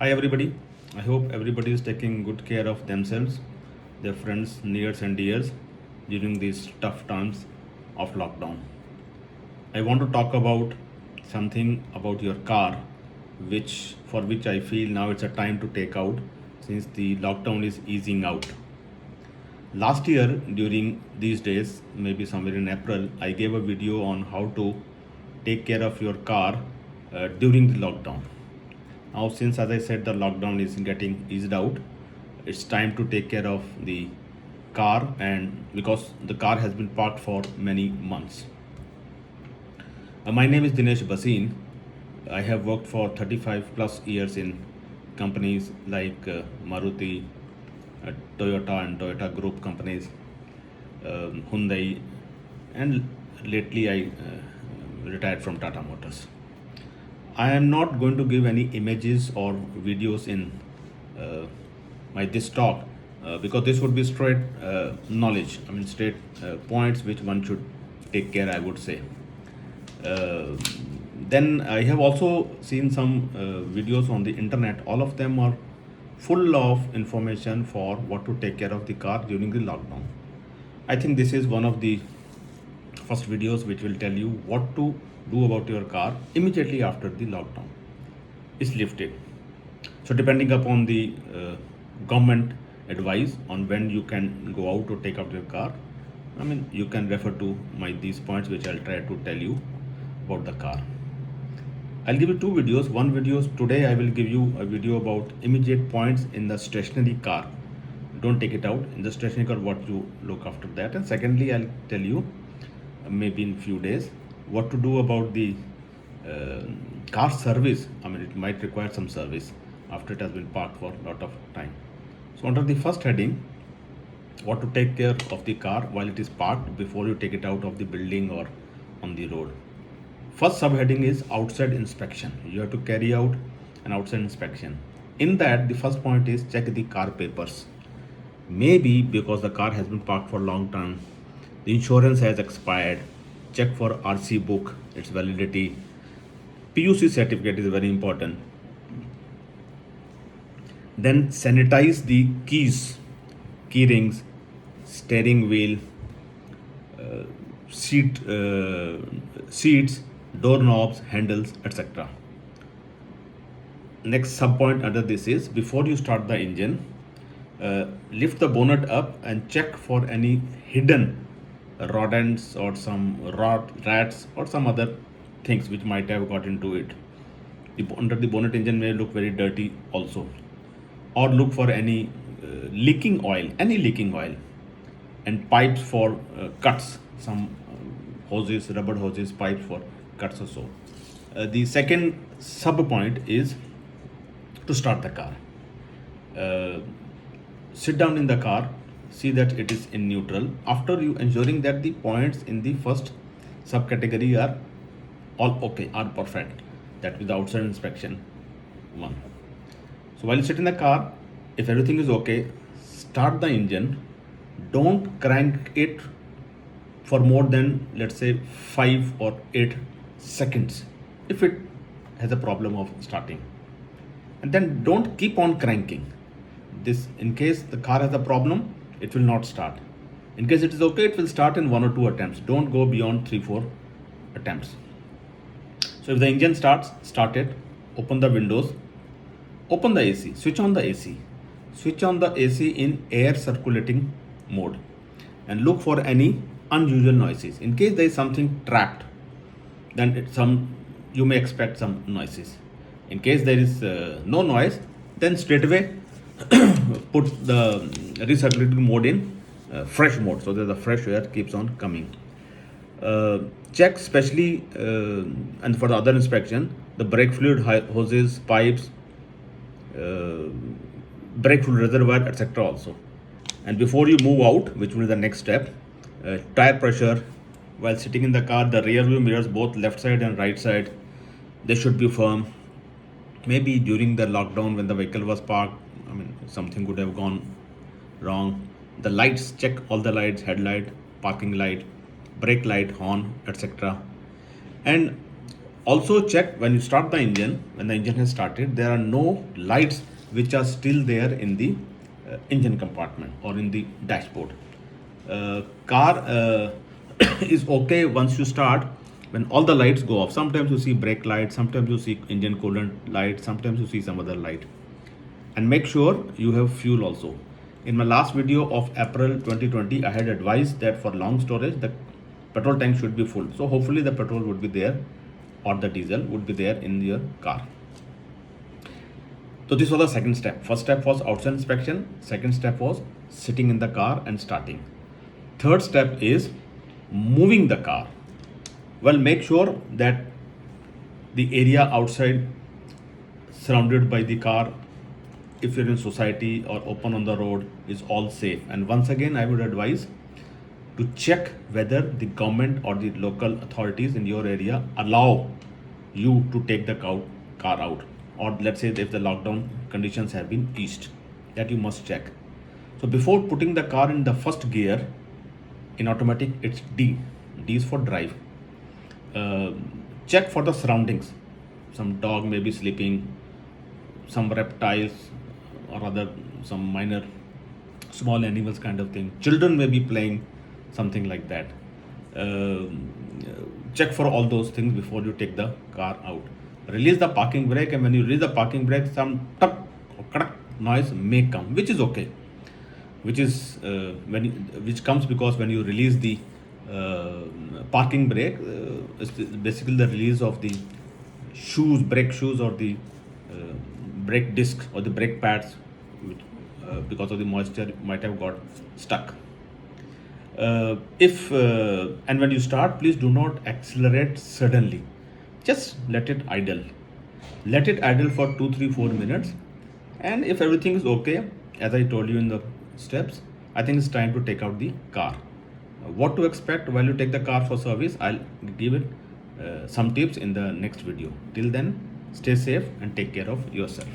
Hi everybody. I hope everybody is taking good care of themselves, their friends, nears and dears during these tough times of lockdown. I want to talk about something about your car which for which I feel now it's a time to take out since the lockdown is easing out. Last year during these days, maybe somewhere in April, I gave a video on how to take care of your car during the lockdown. Now, since as I said, the lockdown is getting eased out, it's time to take care of the car, and because the car has been parked for many months. My name is Dinesh Basin. I have worked for 35 plus years in companies like Maruti, Toyota, and Toyota Group companies, Hyundai, and lately I retired from Tata Motors. I am not going to give any images or videos in uh, my this talk because this would be straight knowledge. I mean, straight points which one should take care, I would say. Uh, then I have also seen some videos on the internet. All of them are full of information for what to take care of the car during the lockdown. I think this is one of the first videos which will tell you what to do about your car immediately after the lockdown is lifted. So depending upon the government advice on when you can go out to take out your car, I mean you can refer to my these points which I'll try to tell you about the car. I'll give you two videos. One video is today I will give you a video about immediate points in the stationary car. Don't take it out in the stationary car, what you look after that. And secondly, I'll tell you maybe in few days what to do about the uh, car service. I mean it might require some service after it has been parked for a lot of time. So under the first heading, what to take care of the car while it is parked before you take it out of the building or on the road. First subheading is outside inspection. You have to carry out an outside inspection. In that, the first point is check the car papers. Maybe because the car has been parked for a long time, the insurance has expired. Check for RC book, its validity. PUC certificate is very important. Then sanitize the keys, key rings, steering wheel, seats, doorknobs, handles, etc. Next subpoint under this is before you start the engine, lift the bonnet up and check for any hidden rodents or some rats or some other things which might have got into it. Under the bonnet engine may look very dirty also, or look for any leaking oil, and pipes for cuts, some hoses, rubber hoses, pipes for cuts or so. The second sub point is to start the car. Uh, Sit down in the car, see that it is in neutral. After you ensuring that the points in the first subcategory are all okay, are perfect, that with the outside inspection one. So while you sit in the car, if everything is okay, start the engine. Don't crank it for more than let's say 5 or 8 seconds if it has a problem of starting. And then don't keep on cranking. This in case the car has a problem, it will not start. In case it is okay, it will start in 1 or 2 attempts. Don't go beyond 3-4 attempts. So if the engine starts, start it, open the windows, open the AC, switch on the AC. Switch on the AC in air circulating mode and look for any unusual noises. In case there is something trapped, then you may expect some noises. In case there is no noise, then straight away put the recirculating mode in fresh mode so that the fresh air keeps on coming. Check especially and for the other inspection, the brake fluid hoses, pipes, uh, brake fluid reservoir, etc. also. And before you move out, which will be the next step, tire pressure. While sitting in the car, the rear view mirrors, both left side and right side, they should be firm. Maybe during the lockdown when the vehicle was parked, I mean something could have gone wrong. The lights, check all the lights, headlight, parking light, brake light, horn, etc. And Also check when you start the engine, when the engine has started, there are no lights which are still there in the engine compartment or in the dashboard. Car is okay once you start, when all the lights go off. Sometimes you see brake light, sometimes you see engine coolant light, sometimes you see some other light. And make sure you have fuel also. In my last video of April 2020, I had advised that for long storage, the petrol tank should be full. So hopefully the petrol would be there, or the diesel would be there in your car. So this was the second step. First step was outside inspection. Second step was sitting in the car and starting. Third step is moving the car. Well, make sure that the area outside surrounded by the car, if you're in society or open on the road, is all safe. And once again, I would advise to check whether the government or the local authorities in your area allow you to take the car out, or let's say if the lockdown conditions have been eased, that you must check. So before putting the car in the first gear, in automatic it's D is for drive. Check for the surroundings. Some dog may be sleeping, some reptiles, or other some minor small animals kind of thing. Children may be playing, something like that. Check for all those things before you take the car out. Release the parking brake, and when you release the parking brake, some tuck or crack noise may come, which is okay. Which comes because when you release the parking brake, it's basically the release of the brake shoes, or the brake discs or the brake pads, which, because of the moisture, might have got stuck. And when you start, please do not accelerate suddenly. Just let it idle. Let it idle for 2, 3, 4 minutes. And if everything is okay, as I told you in the steps, I think it's time to take out the car. What to expect while you take the car for service, I'll give it some tips in the next video. Till then, stay safe and take care of yourself.